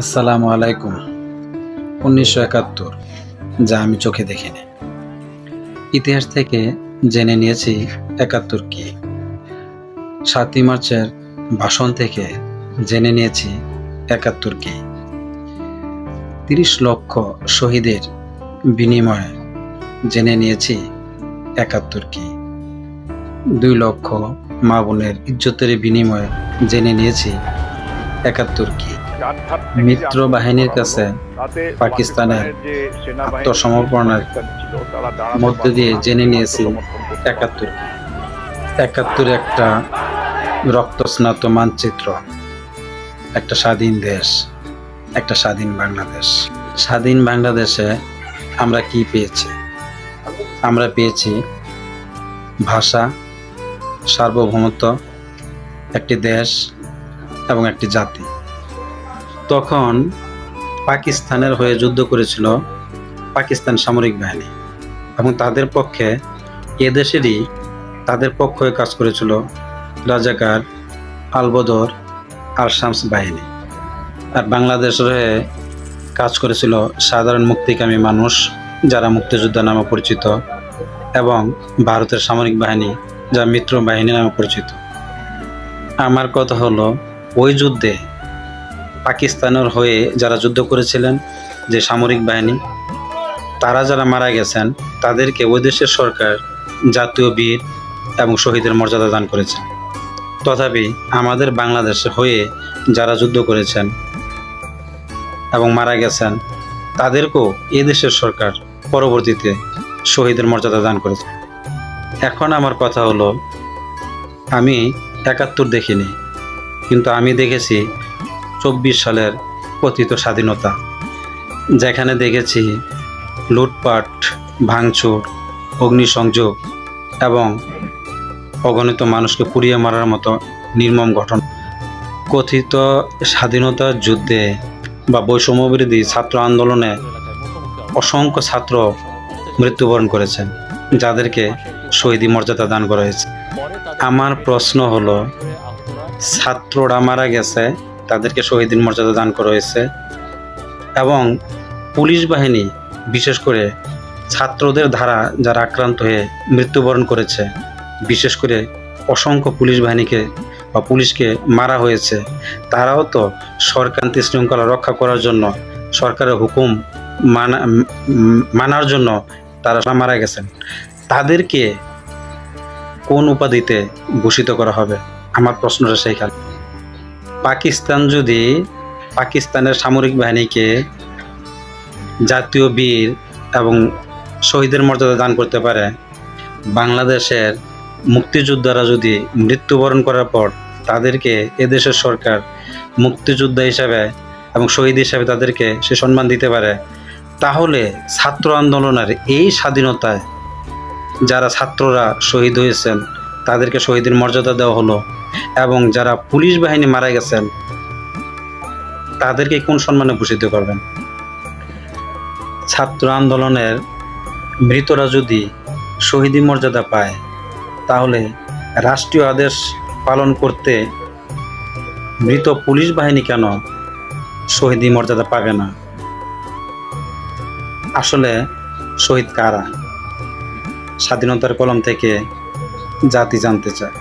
আসসালামু আলাইকুম। ১৯৭১, যা আমি চোখে দেখিনি। ইতিহাস থেকে জেনে নিয়েছি ৭১ কি। ৭ই মার্চের ভাষণ থেকে জেনে নিয়েছি ৭১ কি। ৩০ লক্ষ শহীদের বিনিময়ে জেনে নিয়েছি ৭১ কি। ২ লক্ষ মা বোনের ইজ্জতের বিনিময়ে জেনে নিয়েছি ৭১ কি। মিত্র বাহিনীর কাছে পাকিস্তানের আত্মসমর্পণের মধ্য দিয়ে জেনে নিয়েছি ৭১ কি। ৭১ একটা রক্তস্নাত মানচিত্র, একটা স্বাধীন দেশ, একটা স্বাধীন বাংলাদেশ। স্বাধীন বাংলাদেশে আমরা কি পেয়েছি? আমরা পেয়েছি ভাষা, সার্বভৌমত্ব, একটি দেশ এবং একটি জাতি। তখন পাকিস্তানের হয়ে যুদ্ধ করেছিল পাকিস্তান সামরিক বাহিনী এবং তাদের পক্ষে এদেশেরই তাদের পক্ষে কাজ করেছিল রাজাকার, আলবদর আর শামস বাহিনী। আর বাংলাদেশের হয়ে কাজ করেছিল সাধারণ মুক্তিকামী মানুষ, যারা মুক্তিযোদ্ধা নামে পরিচিত, এবং ভারতের সামরিক বাহিনী, যা মিত্র বাহিনী নামে পরিচিত। আমার কথা হলো, ওই যুদ্ধে পাকিস্তানের হয়ে যারা যুদ্ধ করেছিলেন, যে সামরিক বাহিনী, তারা যারা মারা গেছেন তাদেরকে ওই দেশের সরকার জাতীয় বীর এবং শহীদের মর্যাদা দান করেছেন। তথাপি আমাদের বাংলাদেশে হয়ে যারা যুদ্ধ করেছেন এবং মারা গেছেন তাদেরকেও এই দেশের সরকার পরবর্তীতে শহীদের মর্যাদা দান করেছে। এখন আমার কথা হলো, আমি ৭১ দেখিনি, কিন্তু আমি দেখেছি ২৪ সালের কথিত স্বাধীনতা, যেখানে দেখেছি লুটপাট, ভাঙচুর, অগ্নিসংযোগ এবং অগণিত মানুষকে পুড়িয়ে মারার মতো নির্মম ঘটনা। কথিত স্বাধীনতার যুদ্ধে বা বৈষম্যবিরোধী ছাত্র আন্দোলনে অসংখ্য ছাত্র মৃত্যুবরণ করেছেন, যাদেরকে শহীদি মর্যাদা দান করা হয়েছে। আমার প্রশ্ন হলো, ছাত্ররা মারা গেছে, তাদেরকে শহীদের মর্যাদা দান করা হয়েছে, এবং পুলিশ বাহিনী, বিশেষ করে ছাত্রদের দ্বারা যারা আক্রান্ত হয়ে মৃত্যুবরণ করেছে, বিশেষ করে অসংখ্য পুলিশ বাহিনীকে বা পুলিশকে মারা হয়েছে, তারাও তো সরকার শৃঙ্খলা রক্ষা করার জন্য, সরকারের হুকুম মানার জন্য তারা মারা গেছেন। তাদেরকে কোন উপাধিতে ভূষিত করা হবে? আমার প্রশ্নটা সেইখানে। পাকিস্তান যদি পাকিস্তানের সামরিক বাহিনীকে জাতীয় বীর এবং শহীদের মর্যাদা দান করতে পারে, বাংলাদেশের মুক্তিযোদ্ধারা যদি মৃত্যুবরণ করার পর তাদেরকে এদেশের সরকার মুক্তিযোদ্ধা হিসাবে এবং শহীদ হিসাবে তাদেরকে সে সম্মান দিতে পারে, তাহলে ছাত্র আন্দোলনের এই স্বাধীনতায় যারা ছাত্ররা শহীদ হয়েছেন তাদেরকে শহীদের মর্যাদা দেওয়া হলো, এবং যারা পুলিশ বাহিনী মারা গেছেন তাদেরকে কোন সম্মানে ভূষিত করবেন? ছাত্র আন্দোলনের মৃতরা যদি শহীদি মর্যাদা পায়, তাহলে রাষ্ট্রীয় আদেশ পালন করতে মৃত পুলিশ বাহিনী কেন শহীদি মর্যাদা পাবে না? আসলে শহীদ কারা? স্বাধীনতার কলম থেকে জাতি জানতে চায়।